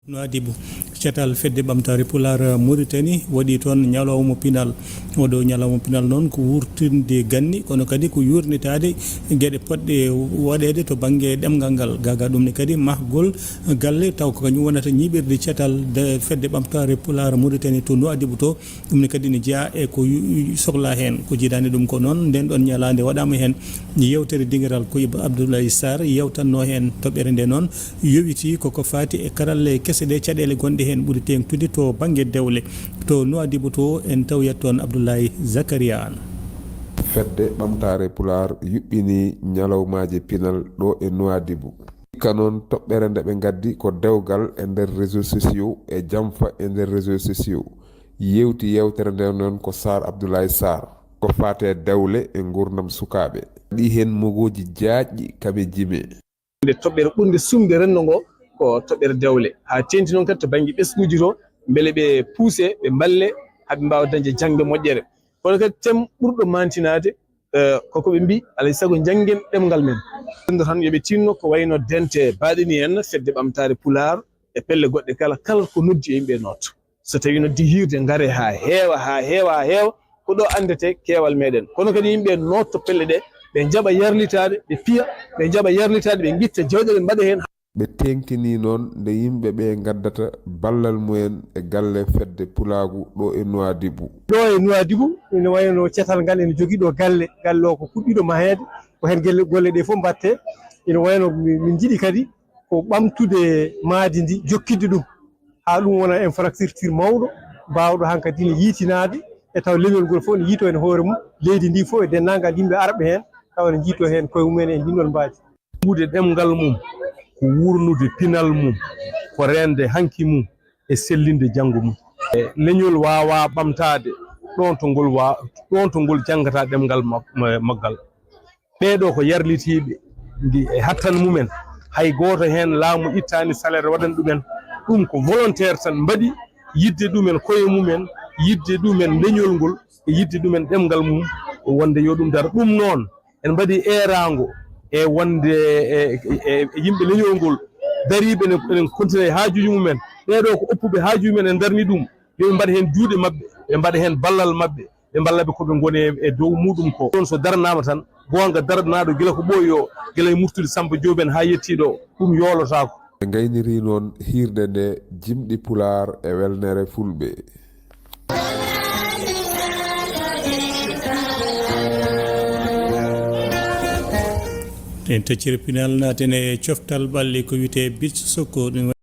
Nuwadii cetal fedde ɓamtaare pular Moritani waɗi toon ñalawma Pinal oɗo ñalawma Pinal noon ko wurtinde ganni kono kadi ko yurnitade gueɗe poɗɗe waɗede to banggue ɗemgal ngal gaga ɗum ne kadi mahgol galle taw ko kañum wonata ñiɓirde cetal fedde ɓamtaare pular Moritani to Nuwadii to ɗum ne kadi ne jeeya e ko sohla hen ko jiidani ɗum ko noon nden ɗon ñalande waɗama hen yewtere dinguiral ko Abdoulaye Sarr yewtanno hen toɓɓere nde noon yowiti koko fati e karalle kese ɗe caɗele gonɗe hen ɓuuri tengtude to banggue dewle to Nuwadii to en tawyat toon Abdoulaye Zakaria an fedde ɓamtaare pular yuɓɓinii ñalawmaji Pinal ɗo e Nuwadii hikka noon toɓɓere nde ɓe gaddi ko dewgal e nder réseaux sociaux e jamfa e nder réseaux sociaux yewti yewtere nde noon ko Sarr Abdoulaye Sarr ko fate dewle e gurdam sukaɓe ɗi hen mogoji jaaƴƴi kaɓe jime nde toɓɓere ɓurde sumde renndo ngo ko toɓɓere dewle ha tenti noon kadi to banggue ɓesguji to beele ɓe puuse ɓe balle haɓe mbawa dañde jangde moƴƴere kono kadi tem ɓurɗo mantinade koko ɓe mbi alay saago janggen ɗemgal men ndo tan yooɓe tinno ko wayno dente baɗini en fedde ɓamtaare pular e pelle goɗɗe kala ko noddi e yimɓe noto so tawi noddi hirde gaare ha heewa ko ɗo andete keewal meɗen kono kadi yimɓe notto pelle ɗe ɓe jaɓa yarlitade ɓe piya ɓe jaɓa yarlitade ɓe guitta jawɗele mbaɗa hen ɓe tengtini noon nde yimɓe ɓe gaddata ballal mumen e galle fedde pulagu ɗo e Nuwadii ɗo e Nuwadii ene wayno cetal ngal ene jogui ɗo galle o ko fuɗɗiɗo mahede ko hen golle ɗe fof mbatte ene wayno min jiiɗi kadi ko ɓamtude maadi ndi jokkidde ɗum ha ɗum wona infrastructure mawɗo mbawɗo hankkadi ne yiitinade e taw leñol ngol fof ne yiito hen hoore mum leydi ndi fof e dennagal yimɓe arɓe hen taw ne jiito hen koye mumen e ndinɗon mbaaji wuude ɗemgal mum ko wurnude pinal mum ko rende hanki mum e sellinde janggo mum leñol wawa ɓamtade ɗon to ngol jangata ɗemgal maggal ɓeɗo ko yarlitiɓe e hattan mumen hay goto hen laamu ittani salaire waɗan ɗumen ɗum ko volontaire tan mbaɗi yidde ɗumen koye mumen yidde ɗumen leñol ngol e yidde ɗumen ɗemgal mum wonde yo ɗum dara ɗum noon en mbaɗi erago e wonde e yimɓe leñol ngol dariɓe enen continue e haajuji mumen ɓeɗo ko oppuɓe haajuji mumen en darni ɗum yoɓe mbaɗa hen juuɗe mabɓe ɓe mbaɗa hen ballal mabɓe ɓe mballaɓe koɓe goni e dow muɗum ko ɗon so daranama tan gonga daranaɗo guila ko ɓooyi o guila e murtude Samba Jooɓen ha yettiɗo ɗum yoolotako ɓe gayniri noon hirde nde jimɗi pular e welnere fulɓe en tocciri Pinal naten e coftal ɓalli ko wiyete bis sokko